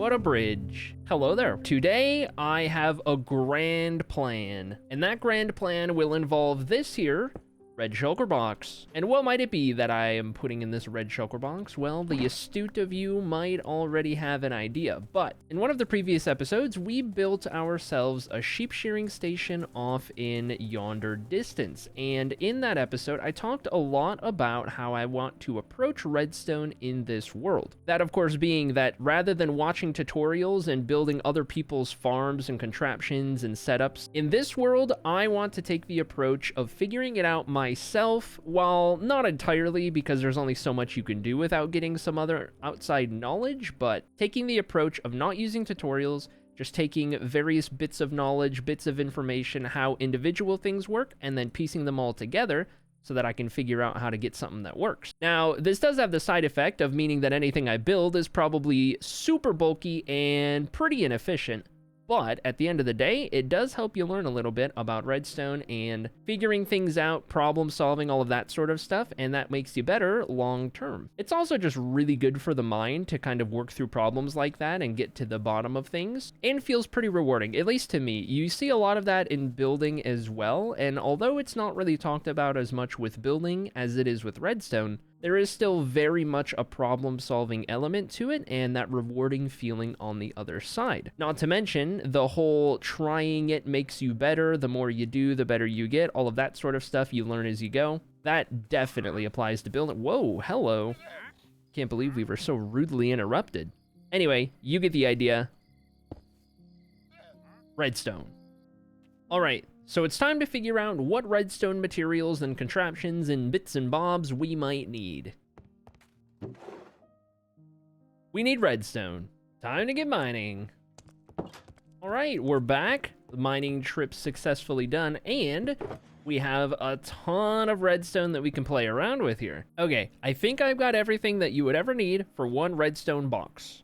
what a bridge. Hello there. Today, I have a grand plan. And that grand plan will involve this here red shulker box. And what might it be that I am putting in this red shulker box? Well, the astute of you might already have an idea, but in one of the previous episodes, we built ourselves a sheep shearing station off in yonder distance. And in that episode, I talked a lot about how I want to approach redstone in this world. That, of course, being that rather than watching tutorials and building other people's farms and contraptions and setups, in this world, I want to take the approach of figuring it out myself, while not entirely, because there's only so much you can do without getting some other outside knowledge, but taking the approach of not using tutorials, just taking various bits of knowledge, bits of information, how individual things work, and then piecing them all together so that I can figure out how to get something that works. Now, this does have the side effect of meaning that anything I build is probably super bulky and pretty inefficient. But at the end of the day, it does help you learn a little bit about redstone and figuring things out, problem solving, all of that sort of stuff, and that makes you better long term. It's also just really good for the mind to kind of work through problems like that and get to the bottom of things, and feels pretty rewarding, at least to me. You see a lot of that in building as well, and although it's not really talked about as much with building as it is with redstone, there is still very much a problem-solving element to it and that rewarding feeling on the other side. Not to mention, the whole trying it makes you better, the more you do, the better you get, all of that sort of stuff you learn as you go. That definitely applies to building. Whoa, hello. Can't believe we were so rudely interrupted. Anyway, you get the idea. Redstone. All right. So it's time to figure out what redstone materials and contraptions and bits and bobs we might need. We need redstone. Time to get mining. All right, we're back. The mining trip successfully done, and we have a ton of redstone that we can play around with here. Okay, I think I've got everything that you would ever need for one redstone box.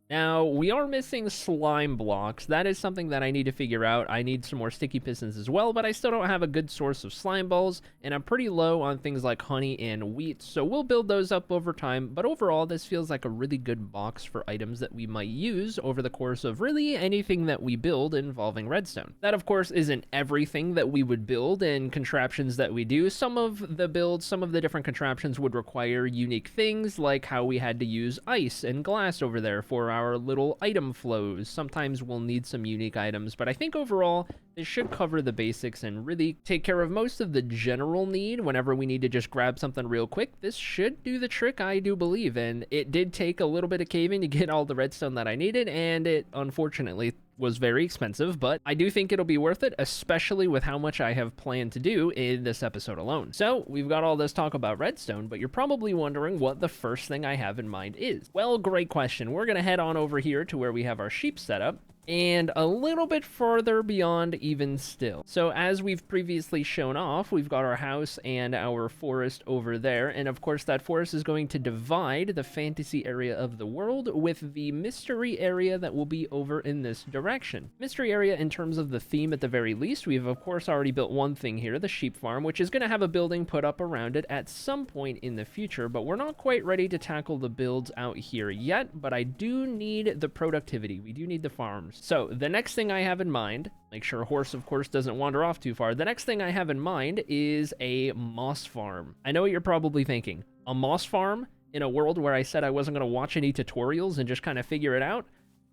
Now, we are missing slime blocks. That is something that I need to figure out. I need some more sticky pistons as well, but I still don't have a good source of slime balls, and I'm pretty low on things like honey and wheat, so we'll build those up over time. But overall, this feels like a really good box for items that we might use over the course of really anything that we build involving redstone. That, of course, isn't everything that we would build and contraptions that we do. Some of the builds, some of the different contraptions would require unique things, like how we had to use ice and glass over there for our little item flows. Sometimes we'll need some unique items, but I think overall this should cover the basics and really take care of most of the general need whenever we need to just grab something real quick. This should do the trick, I do believe, and it did take a little bit of caving to get all the redstone that I needed, and it unfortunately was very expensive, but I do think it'll be worth it, especially with how much I have planned to do in this episode alone. So we've got all this talk about redstone, but you're probably wondering what the first thing I have in mind is. Well, great question. We're gonna head on over here to where we have our sheep set up, and a little bit further beyond even still. So as we've previously shown off, we've got our house and our forest over there, and of course that forest is going to divide the fantasy area of the world with the mystery area that will be over in this direction. Mystery area in terms of the theme at the very least. We've of course already built one thing here, the sheep farm, which is going to have a building put up around it at some point in the future, but we're not quite ready to tackle the builds out here yet, but I do need the productivity. We do need the farms. So the next thing I have in mind, make sure a horse, of course, doesn't wander off too far. The next thing I have in mind is a moss farm. I know what you're probably thinking. A moss farm in a world where I said I wasn't going to watch any tutorials and just kind of figure it out?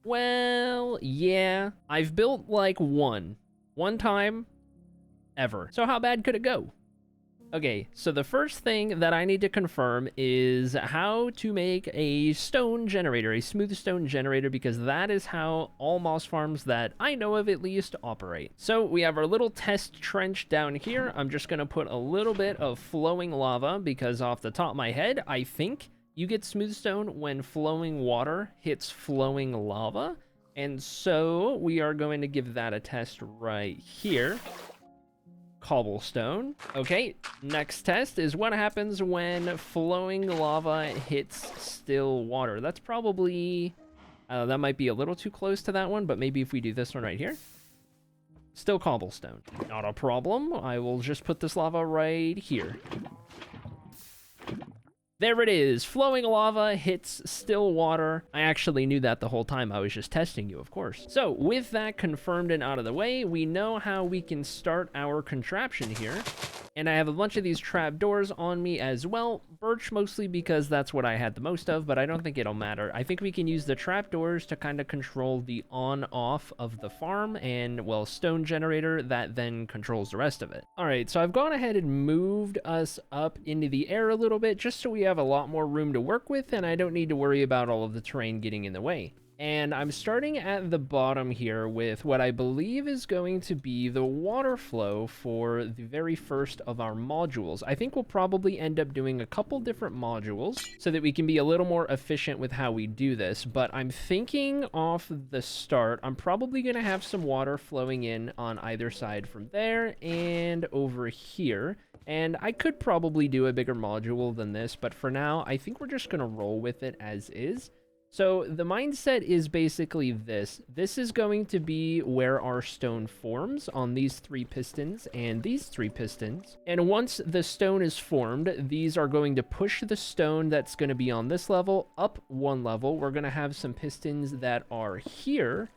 Well, yeah. I've built like one time ever. So how bad could it go? Okay, so the first thing that I need to confirm is how to make a stone generator, a smooth stone generator, because that is how all moss farms that I know of at least operate. So we have our little test trench down here. I'm just gonna put a little bit of flowing lava because off the top of my head, I think you get smooth stone when flowing water hits flowing lava. And so we are going to give that a test right here. Cobblestone. Okay, next test is what happens when flowing lava hits still water. That's probably, that might be a little too close to that one, but maybe if we do this one right here. Still cobblestone. Not a problem. I will just put this lava right here. There it is. Flowing lava hits still water. I actually knew that the whole time. I was just testing you, of course. So with that confirmed and out of the way, we know how we can start our contraption here. And I have a bunch of these trap doors on me as well. Birch mostly because that's what I had the most of, but I don't think it'll matter. I think we can use the trap doors to kind of control the on-off of the farm and, well, stone generator that then controls the rest of it. All right, so I've gone ahead and moved us up into the air a little bit just so we have a lot more room to work with and I don't need to worry about all of the terrain getting in the way. And I'm starting at the bottom here with what I believe is going to be the water flow for the very first of our modules. I think we'll probably end up doing a couple different modules so that we can be a little more efficient with how we do this. But I'm thinking off the start, I'm probably going to have some water flowing in on either side from there and over here. And I could probably do a bigger module than this, but for now, I think we're just going to roll with it as is. So the mindset is basically this. This is going to be where our stone forms on these 3 pistons and these 3 pistons. And once the stone is formed, these are going to push the stone that's going to be on this level up 1 level. We're going to have some pistons that are here.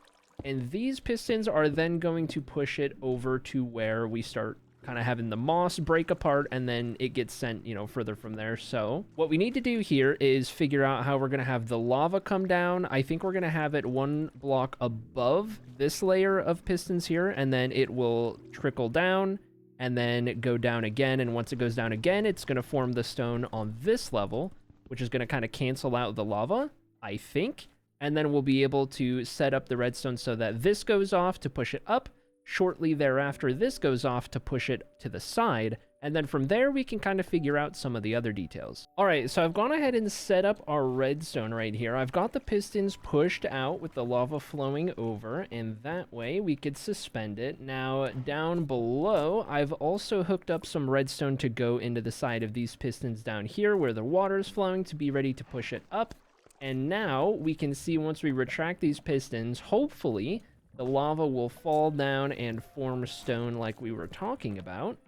And these pistons are then going to push it over to where we start kind of having the moss break apart and then it gets sent, you know, further from there. So what we need to do here is figure out how we're going to have the lava come down. I think we're going to have it 1 block above this layer of pistons here, and then it will trickle down and then go down again. And once it goes down again, it's going to form the stone on this level, which is going to kind of cancel out the lava, I think. And then we'll be able to set up the redstone so that this goes off to push it up. Shortly thereafter, this goes off to push it to the side, and then from there, we can kind of figure out some of the other details. All right, so I've gone ahead and set up our redstone right here. I've got the pistons pushed out with the lava flowing over, and that way we could suspend it. Now, down below, I've also hooked up some redstone to go into the side of these pistons down here where the water is flowing to be ready to push it up. And now we can see once we retract these pistons, hopefully, the lava will fall down and form stone like we were talking about.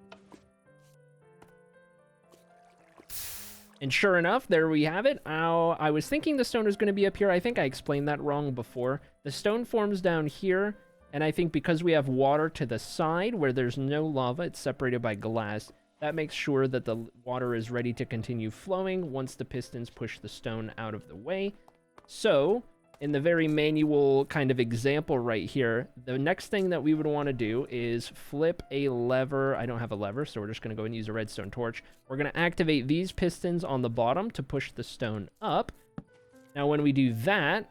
And sure enough, there we have it. I was thinking the stone was going to be up here. I think I explained that wrong before. The stone forms down here, and I think because we have water to the side where there's no lava, it's separated by glass. That makes sure that the water is ready to continue flowing once the pistons push the stone out of the way. So in the very manual kind of example right here, the next thing that we would want to do is flip a lever. I don't have a lever, so we're just going to go and use a redstone torch. We're going to activate these pistons on the bottom to push the stone up. Now, when we do that,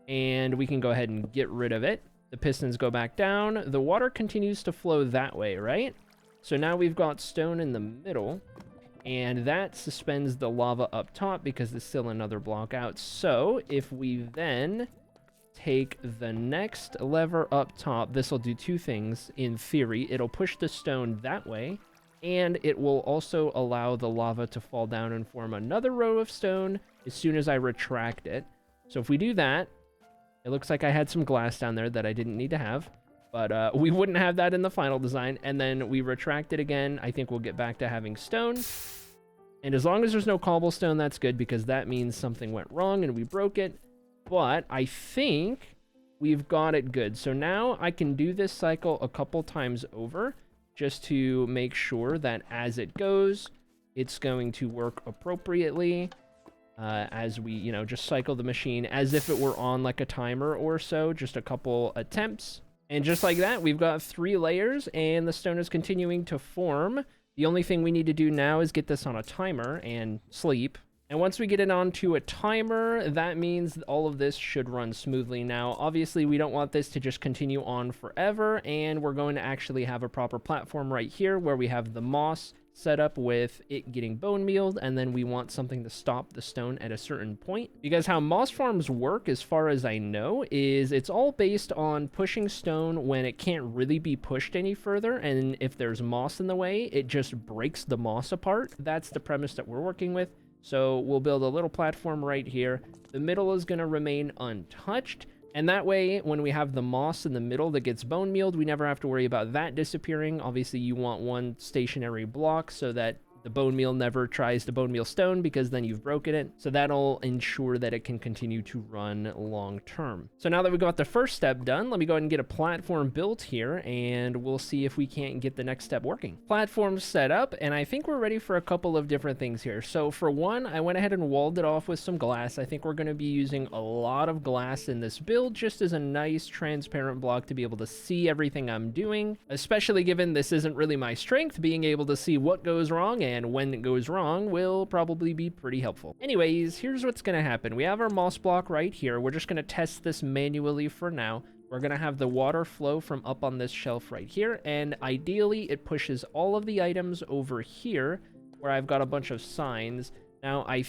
and we can go ahead and get rid of it, the pistons go back down. The water continues to flow that way, right? So now we've got stone in the middle. And that suspends the lava up top because there's still another block out. So if we then take the next lever up top, this will do 2 things in theory. It'll push the stone that way, and it will also allow the lava to fall down and form another row of stone as soon as I retract it. So if we do that, it looks like I had some glass down there that I didn't need to have. But we wouldn't have that in the final design. And then we retract it again. I think we'll get back to having stone. And as long as there's no cobblestone, that's good because that means something went wrong and we broke it. But I think we've got it good. So now I can do this cycle a couple times over just to make sure that as it goes, it's going to work appropriately. As we, you know, just cycle the machine as if it were on like a timer or so, just a couple attempts. And just like that, we've got 3 layers and the stone is continuing to form. The only thing we need to do now is get this on a timer and sleep. And once we get it onto a timer, that means all of this should run smoothly. Now, obviously, we don't want this to just continue on forever, and we're going to actually have a proper platform right here where we have the moss set up with it getting bone mealed, and then we want something to stop the stone at a certain point. Because how moss farms work, as far as I know, is it's all based on pushing stone when it can't really be pushed any further, and if there's moss in the way, it just breaks the moss apart. That's the premise that we're working with. So we'll build a little platform right here. The middle is going to remain untouched. And that way, when we have the moss in the middle that gets bone mealed, we never have to worry about that disappearing. Obviously, you want one stationary block so that the bone meal never tries to bone meal stone, because then you've broken it. So that'll ensure that it can continue to run long term. So now that we got the first step done, let me go ahead and get a platform built here, and we'll see if we can't get the next step working. Platform set up, and I think we're ready for a couple of different things here. So for one, I went ahead and walled it off with some glass. I think we're going to be using a lot of glass in this build, just as a nice transparent block to be able to see everything I'm doing, especially given this isn't really my strength. Being able to see what goes wrong and when it goes wrong will probably be pretty helpful. Anyways, here's what's going to happen. We have our moss block right here. We're just going to test this manually for now. We're going to have the water flow from up on this shelf right here, and ideally it pushes all of the items over here where I've got a bunch of signs. Now I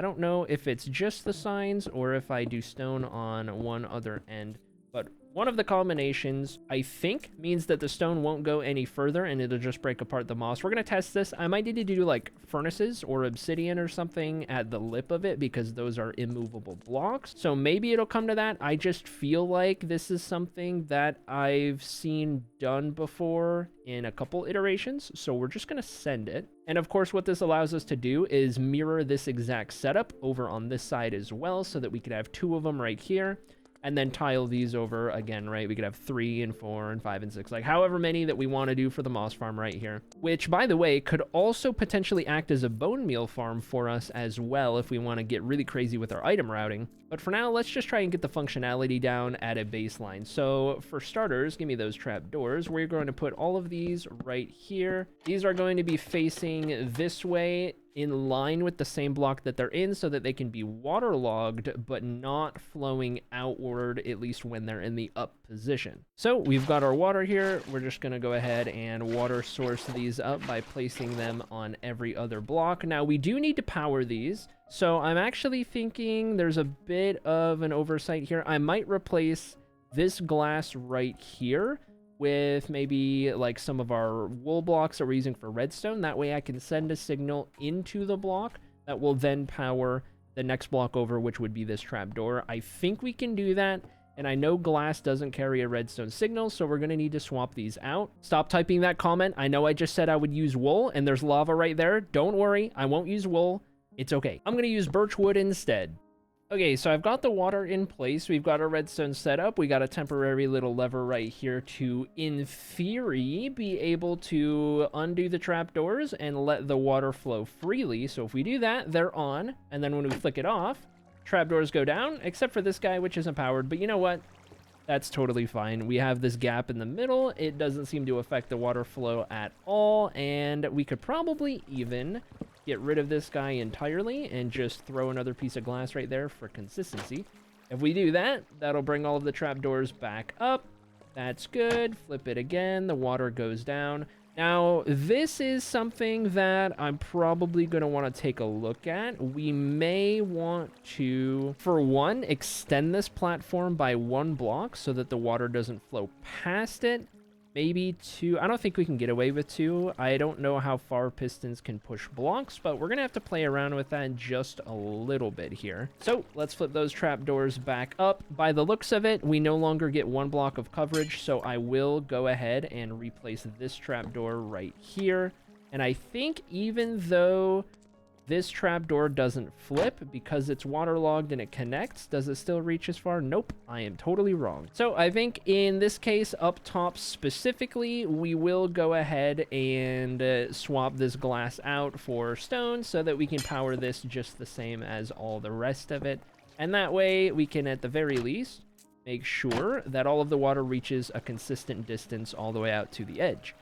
don't know if it's just the signs or if I do stone on one other end, but one of the combinations, I think, means that the stone won't go any further and it'll just break apart the moss. We're going to test this. I might need to do like furnaces or obsidian or something at the lip of it, because those are immovable blocks. So maybe it'll come to that. I just feel like this is something that I've seen done before in a couple iterations. So we're just going to send it. And of course, what this allows us to do is mirror this exact setup over on this side as well, so that we could have 2 of them right here. And then tile these over again, right? We could have 3 and 4 and 5 and 6, like however many that we want to do for the moss farm right here. Which, by the way, could also potentially act as a bone meal farm for us as well if we want to get really crazy with our item routing. But for now, let's just try and get the functionality down at a baseline. So for starters, give me those trapdoors. We're going to put all of these right here. These are going to be facing this way, in line with the same block that they're in, so that they can be waterlogged but not flowing outward, at least when they're in the up position. So we've got our water here. We're just going to go ahead and water source these up by placing them on every other block. Now we do need to power these, so I'm actually thinking there's a bit of an oversight here. I might replace this glass right here with maybe like some of our wool blocks that we're using for redstone. That way I can send a signal into the block that will then power the next block over, which would be this trapdoor. I think we can do that, and I know glass doesn't carry a redstone signal, so we're going to need to swap these out. Stop typing that comment. I know I just said I would use wool, and there's lava right there. Don't worry, I won't use wool. It's okay. I'm going to use birch wood instead. Okay, so I've got the water in place. We've got our redstone set up. We got a temporary little lever right here to, in theory, be able to undo the trapdoors and let the water flow freely. So if we do that, they're on. And then when we flick it off, trapdoors go down, except for this guy, which isn't powered. But you know what? That's totally fine. We have this gap in the middle. It doesn't seem to affect the water flow at all. And we could probably even get rid of this guy entirely and just throw another piece of glass right there for consistency. If we do that, that'll bring all of the trapdoors back up. That's good. Flip it again. The water goes down. Now, this is something that I'm probably going to want to take a look at. We may want to, for one, extend this platform by 1 block so that the water doesn't flow past it. Maybe 2. I don't think we can get away with 2. I don't know how far pistons can push blocks, but we're going to have to play around with that just a little bit here. So let's flip those trapdoors back up. By the looks of it, we no longer get 1 block of coverage, so I will go ahead and replace this trapdoor right here. And I think even though this trapdoor doesn't flip because it's waterlogged and it connects, does it still reach as far? Nope, I am totally wrong. So I think in this case, up top specifically, we will go ahead and swap this glass out for stone so that we can power this just the same as all the rest of it. And that way we can, at the very least, make sure that all of the water reaches a consistent distance all the way out to the edge.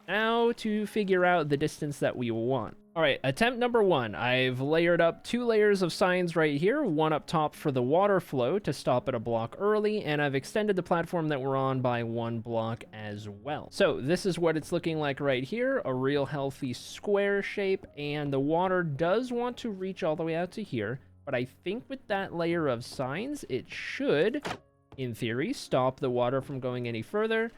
Now to figure out the distance that we want. All right, attempt number 1. I've layered up 2 layers of signs right here, 1 up top for the water flow to stop at a block early, and I've extended the platform that we're on by 1 block as well. So this is what it's looking like right here, a real healthy square shape, and the water does want to reach all the way out to here, but I think with that layer of signs, it should, in theory, stop the water from going any further.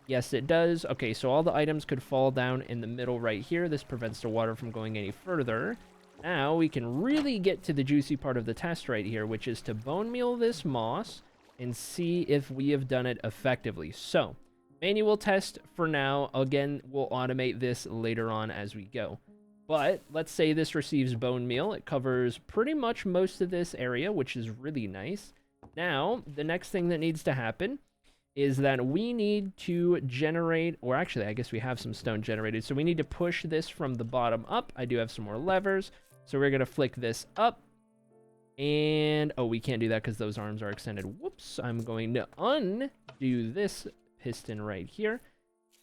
Yes, it does. Okay, so all the items could fall down in the middle right here. This prevents the water from going any further. Now we can really get to the juicy part of the test right here, which is to bone meal this moss and see if we have done it effectively. So, manual test for now. Again, we'll automate this later on as we go. But let's say this receives bone meal. It covers pretty much most of this area, which is really nice. Now, the next thing that needs to happen is that we need to generate, or actually, I guess we have some stone generated. So we need to push this from the bottom up. I do have some more levers. So we're going to flick this up. And, oh, we can't do that because those arms are extended. Whoops. I'm going to undo this piston right here.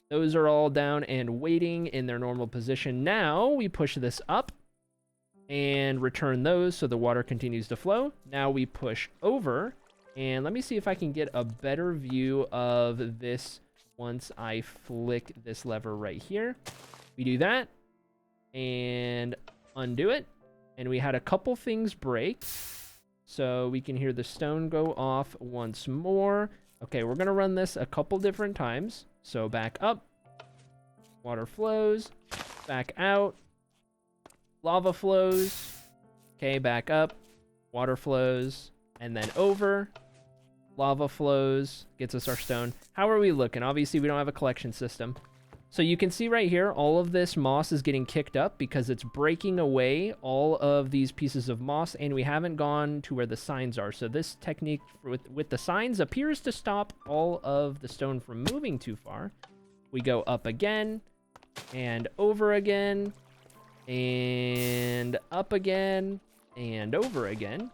Those are all down and waiting in their normal position. Now we push this up and return those so the water continues to flow. Now we push over, and let me see if I can get a better view of this once I flick this lever right here. We do that and undo it, and we had a couple things break, so we can hear the stone go off once more. Okay, we're gonna run this a couple different times. So back up, water flows, back out, lava flows, okay, back up, water flows, and then over, lava flows, gets us our stone. How are we looking? Obviously, we don't have a collection system. So you can see right here, all of this moss is getting kicked up because it's breaking away all of these pieces of moss, and we haven't gone to where the signs are. So this technique with the signs appears to stop all of the stone from moving too far. We go up again, and over again, and up again, and over again.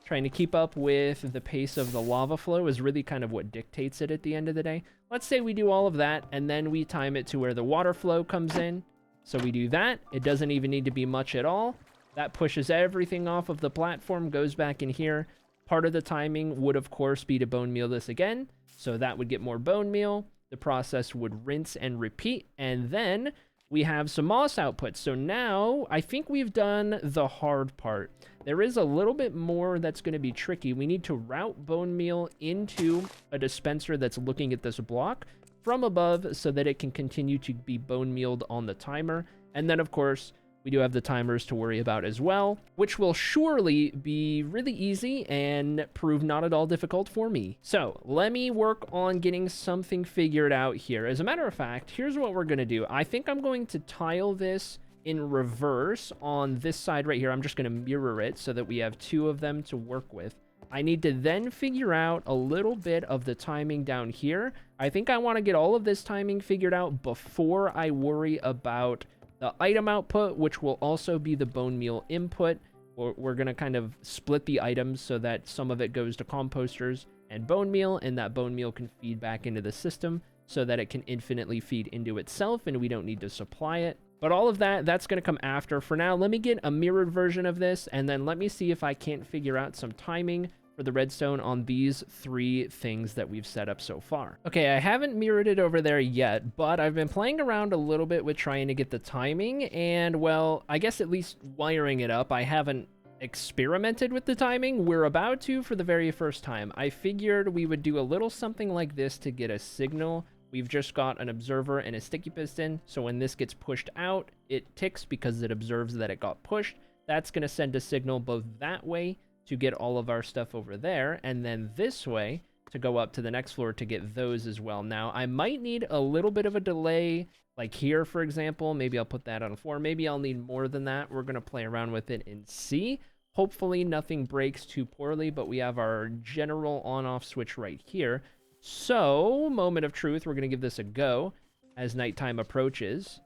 Trying to keep up with the pace of the lava flow is really kind of what dictates it at the end of the day. Let's say we do all of that, and then we time it to where the water flow comes in. So we do that. It doesn't even need to be much at all. That pushes everything off of the platform, goes back in here. Part of the timing would, of course, be to bone meal this again. So that would get more bone meal. The process would rinse and repeat, and then we have some moss output. So now I think we've done the hard part. There is a little bit more that's going to be tricky. We need to route bone meal into a dispenser that's looking at this block from above so that it can continue to be bone mealed on the timer. And then, of course, we do have the timers to worry about as well, which will surely be really easy and prove not at all difficult for me. So let me work on getting something figured out here. As a matter of fact, here's what we're going to do. I think I'm going to tile this in reverse on this side right here. I'm just going to mirror it so that we have two of them to work with. I need to then figure out a little bit of the timing down here. I think I want to get all of this timing figured out before I worry about the item output, which will also be the bone meal input. We're going to kind of split the items so that some of it goes to composters and bone meal, and that bone meal can feed back into the system so that it can infinitely feed into itself and we don't need to supply it. But all of that's going to come after. For now, let me get a mirrored version of this, and then let me see if I can't figure out some timing for the redstone on these three things that we've set up so far. Okay, I haven't mirrored it over there yet, but I've been playing around a little bit with trying to get the timing, and, well, I guess at least wiring it up. I haven't experimented with the timing. We're about to for the very first time. I figured we would do a little something like this to get a signal. We've just got an observer and a sticky piston, so when this gets pushed out, it ticks because it observes that it got pushed. That's going to send a signal both that way to get all of our stuff over there, and then this way to go up to the next floor to get those as well. Now, I might need a little bit of a delay, like here, for example. Maybe I'll put that on 4. Maybe I'll need more than that. We're going to play around with it and see. Hopefully nothing breaks too poorly, but we have our general on-off switch right here. So, moment of truth, we're going to give this a go as nighttime approaches.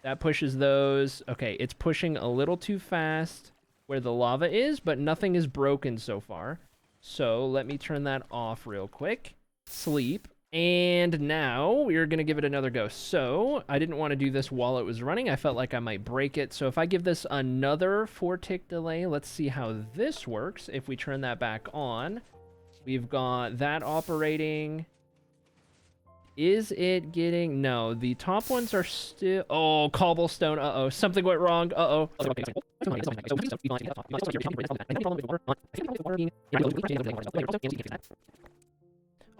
That pushes those. Okay, it's pushing a little too fast where the lava is, but nothing is broken so far. So, let me turn that off real quick. Sleep. And now, we're going to give it another go. So, I didn't want to do this while it was running. I felt like I might break it. So, if I give this another 4-tick delay, let's see how this works. If we turn that back on. We've got that operating. Is it getting... No, the top ones are still... Oh, cobblestone. Uh-oh. Something went wrong. Uh-oh.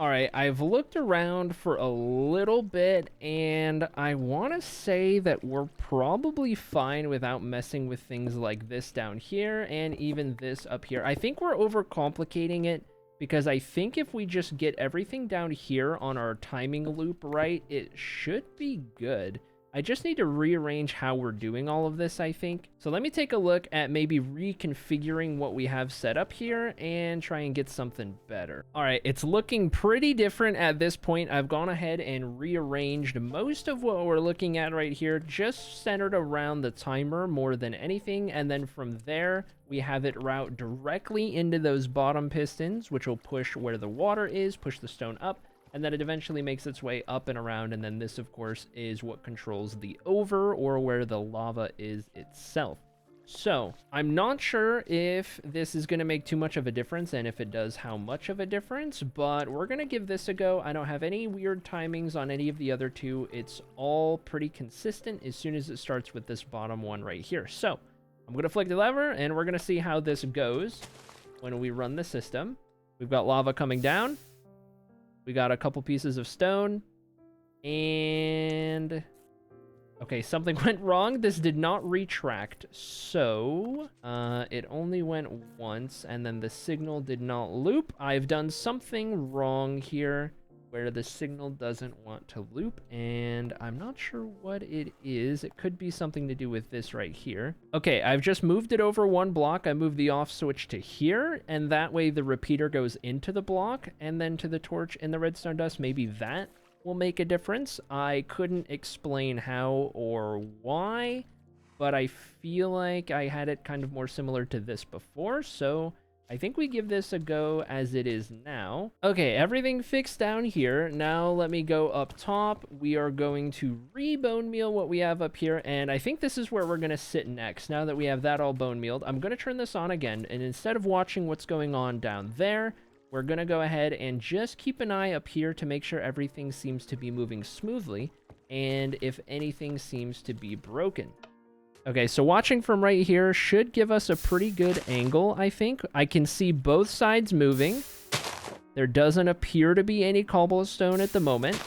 Alright, I've looked around for a little bit, and I want to say that we're probably fine without messing with things like this down here, and even this up here. I think we're overcomplicating it, because I think if we just get everything down here on our timing loop right, it should be good. I just need to rearrange how we're doing all of this, I think. So let me take a look at maybe reconfiguring what we have set up here and try and get something better. All right, it's looking pretty different at this point. I've gone ahead and rearranged most of what we're looking at right here, just centered around the timer more than anything. And then from there, we have it route directly into those bottom pistons, which will push where the water is, push the stone up. And then it eventually makes its way up and around, and then this, of course, is what controls the over, or where the lava is itself. So, I'm not sure if this is going to make too much of a difference, and if it does, how much of a difference, but we're going to give this a go. I don't have any weird timings on any of the other two. It's all pretty consistent as soon as it starts with this bottom one right here. So, I'm going to flick the lever, and we're going to see how this goes when we run the system. We've got lava coming down. We got a couple pieces of stone, and okay, something went wrong. This did not retract, so it only went once, and then the signal did not loop. I've done something wrong here where the signal doesn't want to loop, and I'm not sure what it is. It could be something to do with this right here. Okay, I've just moved it over one block. I moved the off switch to here, and that way the repeater goes into the block and then to the torch in the redstone dust. Maybe that will make a difference. I couldn't explain how or why, but I feel like I had it kind of more similar to this before, so I think we give this a go as it is now. Okay, everything fixed down here. Now let me go up top. We are going to re-bone meal what we have up here, and I think this is where we're going to sit next. Now that we have that all bone mealed, I'm going to turn this on again, and instead of watching what's going on down there, we're going to go ahead and just keep an eye up here to make sure everything seems to be moving smoothly, and if anything seems to be broken. Okay, so watching from right here should give us a pretty good angle, I think. I can see both sides moving. There doesn't appear to be any cobblestone at the moment.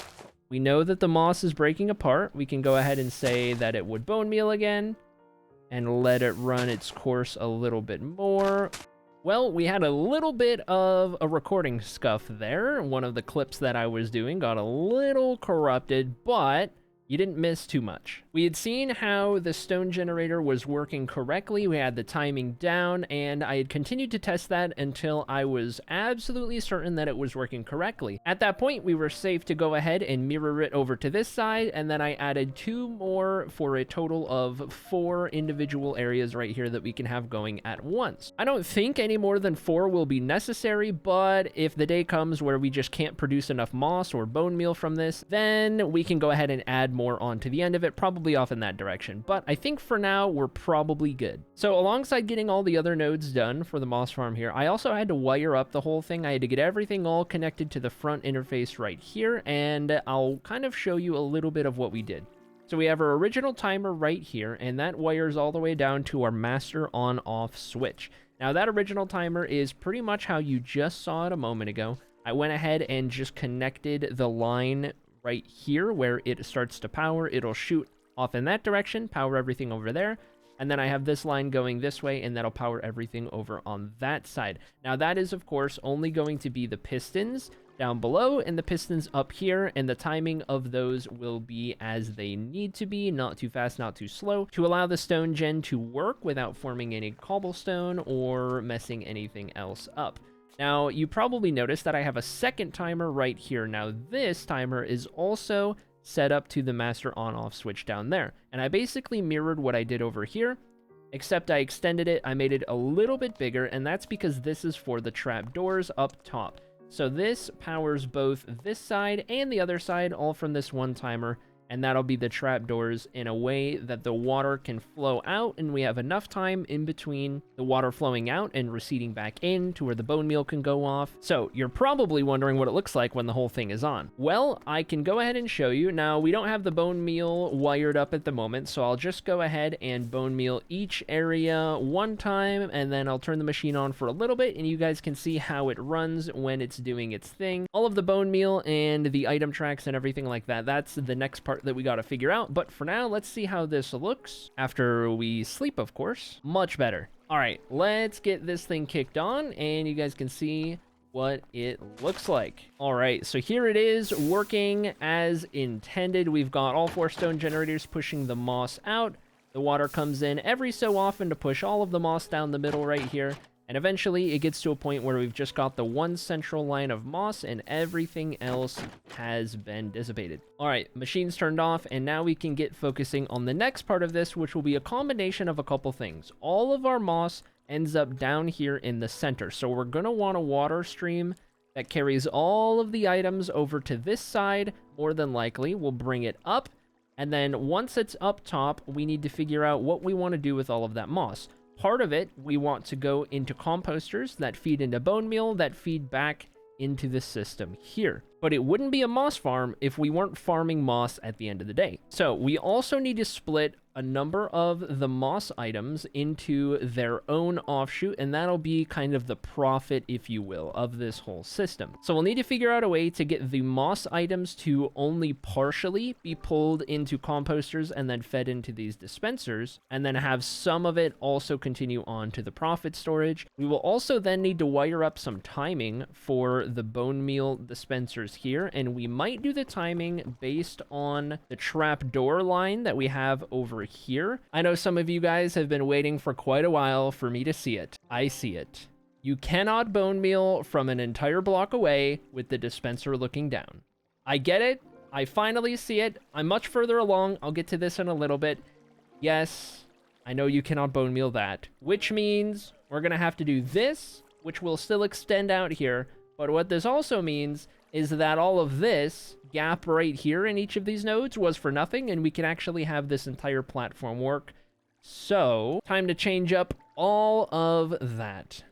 We know that the moss is breaking apart. We can go ahead and say that it would bone meal again and let it run its course a little bit more. Well, we had a little bit of a recording scuff there. One of the clips that I was doing got a little corrupted, but you didn't miss too much. We had seen how the stone generator was working correctly. We had the timing down, and I had continued to test that until I was absolutely certain that it was working correctly. At that point, we were safe to go ahead and mirror it over to this side, and then I added 2 more for a total of 4 individual areas right here that we can have going at once. I don't think any more than 4 will be necessary, but if the day comes where we just can't produce enough moss or bone meal from this, then we can go ahead and add more onto the end of it, probably off in that direction. But I think for now, we're probably good. So alongside getting all the other nodes done for the moss farm here, I also had to wire up the whole thing. I had to get everything all connected to the front interface right here, and I'll kind of show you a little bit of what we did. So we have our original timer right here, and that wires all the way down to our master on-off switch. Now that original timer is pretty much how you just saw it a moment ago. I went ahead and just connected the line right here where it starts to power. It'll shoot off in that direction, power everything over there, and then I have this line going this way, and that'll power everything over on that side. Now that is, of course, only going to be the pistons down below and the pistons up here, and the timing of those will be as they need to be, not too fast, not too slow, to allow the stone gen to work without forming any cobblestone or messing anything else up. Now, you probably noticed that I have a second timer right here. Now, this timer is also set up to the master on-off switch down there. And I basically mirrored what I did over here, except I extended it. I made it a little bit bigger, and that's because this is for the trapdoors up top. So this powers both this side and the other side, all from this one timer. And that'll be the trapdoors in a way that the water can flow out, and we have enough time in between the water flowing out and receding back in to where the bone meal can go off. So you're probably wondering what it looks like when the whole thing is on. Well, I can go ahead and show you. Now, we don't have the bone meal wired up at the moment, so I'll just go ahead and bone meal each area one time, and then I'll turn the machine on for a little bit, and you guys can see how it runs when it's doing its thing. All of the bone meal and the item tracks and everything like that, that's the next part that we got to figure out. But for now, let's see how this looks after we sleep, of course. Much better. All right, let's get this thing kicked on, and you guys can see what it looks like. All right, so here it is working as intended. We've got all 4 stone generators pushing the moss out. The water comes in every so often to push all of the moss down the middle right here. And eventually it gets to a point where we've just got the one central line of moss and everything else has been dissipated. All right, machines turned off, and now we can get focusing on the next part of this, which will be a combination of a couple things. All of our moss ends up down here in the center. So we're going to want a water stream that carries all of the items over to this side. More than likely, we'll bring it up. And then once it's up top, we need to figure out what we want to do with all of that moss. Part of it, we want to go into composters that feed into bone meal, that feed back into the system here. But it wouldn't be a moss farm if we weren't farming moss at the end of the day. So we also need to split a number of the moss items into their own offshoot, and that'll be kind of the profit, if you will, of this whole system. So we'll need to figure out a way to get the moss items to only partially be pulled into composters and then fed into these dispensers, and then have some of it also continue on to the profit storage. We will also then need to wire up some timing for the bone meal dispensers here, and we might do the timing based on the trapdoor line that we have over here. I know some of you guys have been waiting for quite a while for me to see it. I see it. You cannot bone meal from an entire block away with the dispenser looking down. I get it. I finally see it. I'm much further along. I'll get to this in a little bit. Yes, I know you cannot bone meal that, which means we're going to have to do this, which will still extend out here. But what this also means is that all of this gap right here in each of these nodes was for nothing, and we can actually have this entire platform work. So, time to change up all of that.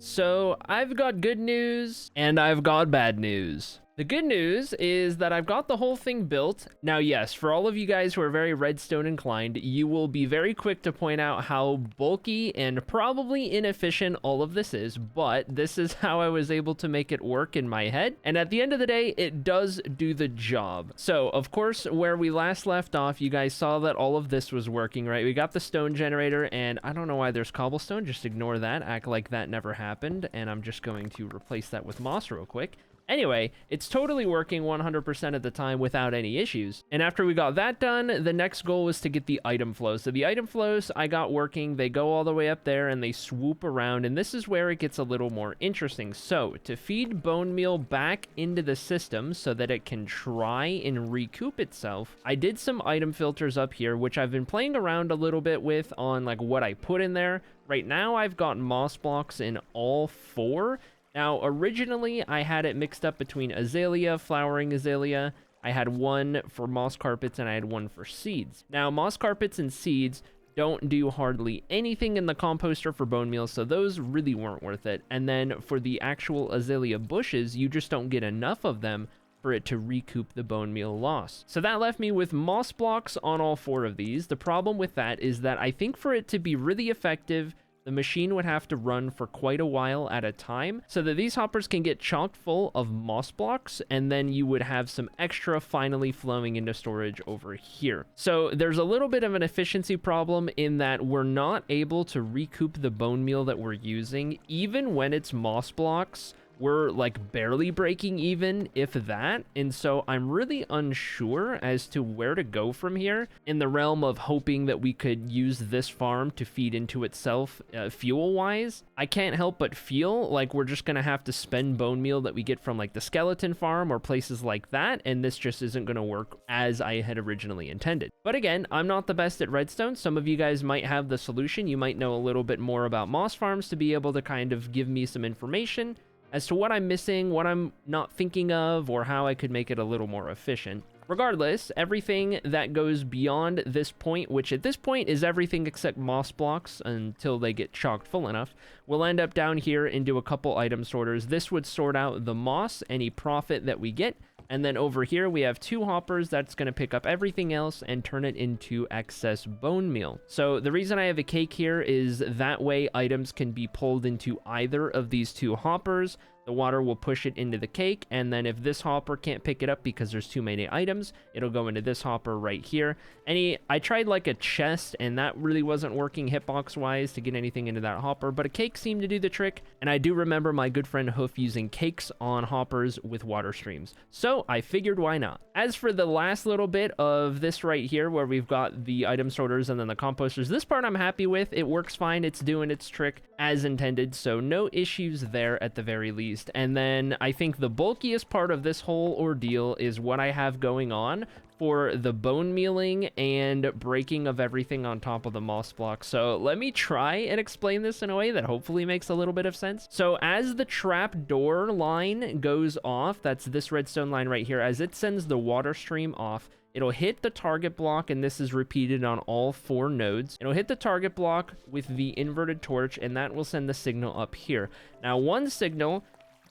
So I've got good news and I've got bad news. The good news is that I've got the whole thing built. Now, yes, for all of you guys who are very redstone inclined, you will be very quick to point out how bulky and probably inefficient all of this is, but this is how I was able to make it work in my head. And at the end of the day, it does do the job. So, of course, where we last left off, you guys saw that all of this was working, right? We got the stone generator, and I don't know why there's cobblestone. Just ignore that. Act like that never happened, and I'm just going to replace that with moss real quick. Anyway, it's totally working 100% of the time without any issues. And after we got that done, the next goal was to get the item flows. So the item flows I got working. They go all the way up there and they swoop around. And this is where it gets a little more interesting. So to feed bone meal back into the system so that it can try and recoup itself, I did some item filters up here, which I've been playing around a little bit with on like what I put in there. Right now, I've got moss blocks in all 4. Now, originally, I had it mixed up between azalea, flowering azalea. I had one for moss carpets, and I had one for seeds. Now, moss carpets and seeds don't do hardly anything in the composter for bone meal, so those really weren't worth it. And then for the actual azalea bushes, you just don't get enough of them for it to recoup the bone meal loss. So that left me with moss blocks on all 4 of these. The problem with that is that I think for it to be really effective, the machine would have to run for quite a while at a time so that these hoppers can get chocked full of moss blocks, and then you would have some extra finally flowing into storage over here. So there's a little bit of an efficiency problem in that we're not able to recoup the bone meal that we're using, even when it's moss blocks, we're like barely breaking even, if that. And so I'm really unsure as to where to go from here in the realm of hoping that we could use this farm to feed into itself fuel wise. I can't help but feel like we're just gonna have to spend bone meal that we get from like the skeleton farm or places like that, and this just isn't gonna work as I had originally intended. But again, I'm not the best at redstone. Some of you guys might have the solution. You might know a little bit more about moss farms to be able to kind of give me some information as to what I'm missing, what I'm not thinking of, or how I could make it a little more efficient. Regardless, everything that goes beyond this point, which at this point is everything except moss blocks until they get chocked full enough, will end up down here into a couple item sorters. This would sort out the moss, any profit that we get, and then over here we have 2 hoppers that's going to pick up everything else and turn it into excess bone meal. So the reason I have a cake here is that way items can be pulled into either of these 2 hoppers. The water will push it into the cake, and then if this hopper can't pick it up because there's too many items, it'll go into this hopper right here. I tried like a chest, and that really wasn't working hitbox wise to get anything into that hopper, but a cake seemed to do the trick, and I do remember my good friend Hoof using cakes on hoppers with water streams, so I figured why not. As for the last little bit of this right here, where we've got the item sorters and then the composters, this part I'm happy with. It works fine. It's doing its trick as intended, so no issues there at the very least. And then I think the bulkiest part of this whole ordeal is what I have going on for the bone mealing and breaking of everything on top of the moss block. So let me try and explain this in a way that hopefully makes a little bit of sense. So as the trap door line goes off, that's this redstone line right here, as it sends the water stream off, it'll hit the target block, and this is repeated on all 4 nodes. It'll hit the target block with the inverted torch, and that will send the signal up here. Now, one signal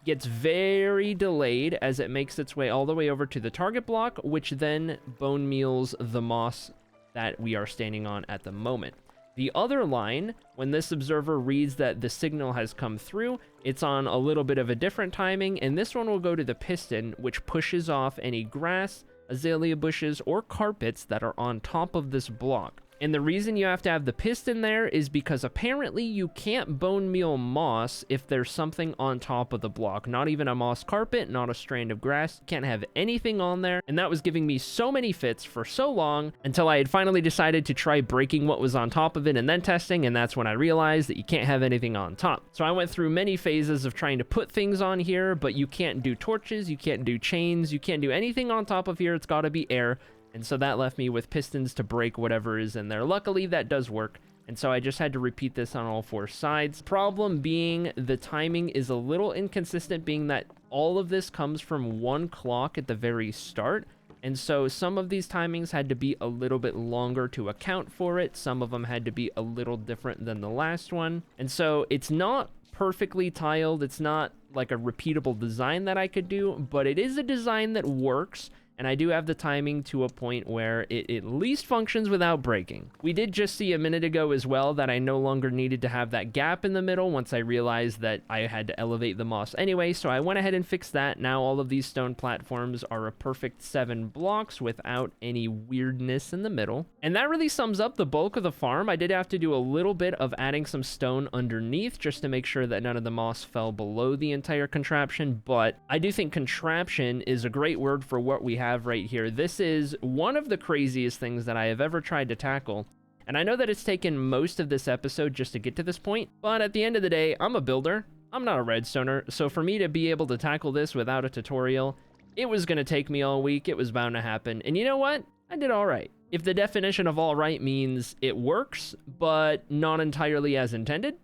gets very delayed as it makes its way all the way over to the target block, which then bone meals the moss that we are standing on at the moment. The other line, when this observer reads that the signal has come through, it's on a little bit of a different timing, and this one will go to the piston, which pushes off any grass, azalea bushes, or carpets that are on top of this block. And the reason you have to have the piston there is because apparently you can't bone meal moss if there's something on top of the block. Not even a moss carpet, not a strand of grass. Can't have anything on there. And that was giving me so many fits for so long until I had finally decided to try breaking what was on top of it and then testing. And that's when I realized that you can't have anything on top. So I went through many phases of trying to put things on here, but you can't do torches, you can't do chains, you can't do anything on top of here. It's got to be air. And so that left me with pistons to break whatever is in there. Luckily, that does work. And so I just had to repeat this on all 4 sides. Problem being, the timing is a little inconsistent, being that all of this comes from 1 clock at the very start. And so some of these timings had to be a little bit longer to account for it. Some of them had to be a little different than the last one. And so it's not perfectly tiled. It's not like a repeatable design that I could do, but it is a design that works. And I do have the timing to a point where it at least functions without breaking. We did just see a minute ago as well that I no longer needed to have that gap in the middle once I realized that I had to elevate the moss anyway, so I went ahead and fixed that. Now all of these stone platforms are a perfect 7 blocks without any weirdness in the middle. And that really sums up the bulk of the farm. I did have to do a little bit of adding some stone underneath just to make sure that none of the moss fell below the entire contraption, but I do think contraption is a great word for what we have right here. This is one of the craziest things that I have ever tried to tackle, and I know that it's taken most of this episode just to get to this point, but at the end of the day, I'm a builder, I'm not a redstoner, so for me to be able to tackle this without a tutorial, it was going to take me all week. It was bound to happen, and you know what? I did all right. If the definition of all right means it works, but not entirely as intended,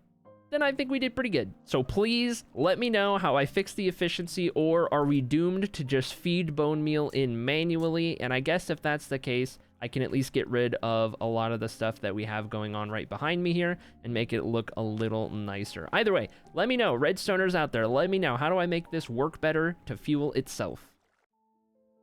then I think we did pretty good. So please let me know how I fixed the efficiency, or are we doomed to just feed bone meal in manually? And I guess if that's the case, I can at least get rid of a lot of the stuff that we have going on right behind me here and make it look a little nicer. Either way, let me know, redstoners out there, let me know, how do I make this work better to fuel itself?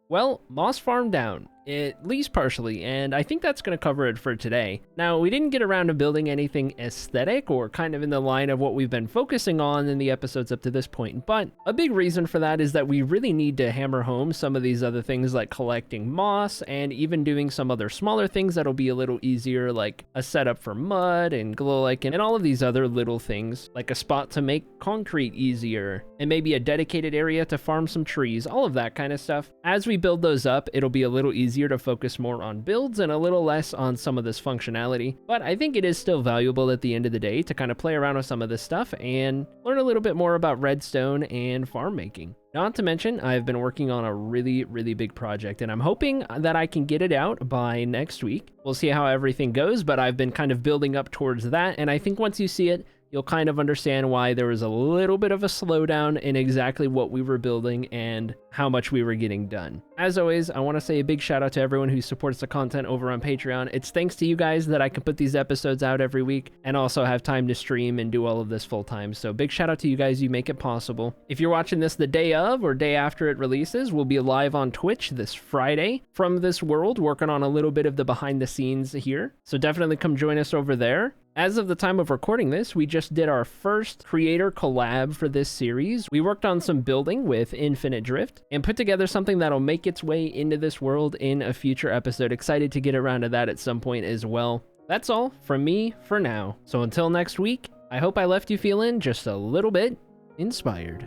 Well, moss farm down. at least partially, and I think that's going to cover it for today. Now, we didn't get around to building anything aesthetic or kind of in the line of what we've been focusing on in the episodes up to this point, but a big reason for that is that we really need to hammer home some of these other things like collecting moss and even doing some other smaller things that'll be a little easier, like a setup for mud and glow lichen and all of these other little things, like a spot to make concrete easier and maybe a dedicated area to farm some trees, all of that kind of stuff. As we build those up, it'll be a little easier to focus more on builds and a little less on some of this functionality, but I think it is still valuable at the end of the day to kind of play around with some of this stuff and learn a little bit more about redstone and farm making. Not to mention, I've been working on a really big project, and I'm hoping that I can get it out by next week. We'll see how everything goes, but I've been kind of building up towards that, and I think once you see it, you'll kind of understand why there was a little bit of a slowdown in exactly what we were building and how much we were getting done. As always, I want to say a big shout out to everyone who supports the content over on Patreon. It's thanks to you guys that I can put these episodes out every week and also have time to stream and do all of this full time. So big shout out to you guys, you make it possible. If you're watching this the day of or day after it releases, we'll be live on Twitch this Friday from this world, working on a little bit of the behind the scenes here. So definitely come join us over there. As of the time of recording this, we just did our first creator collab for this series. We worked on some building with Infinite Drift and put together something that'll make its way into this world in a future episode. Excited to get around to that at some point as well. That's all from me for now. So until next week, I hope I left you feeling just a little bit inspired.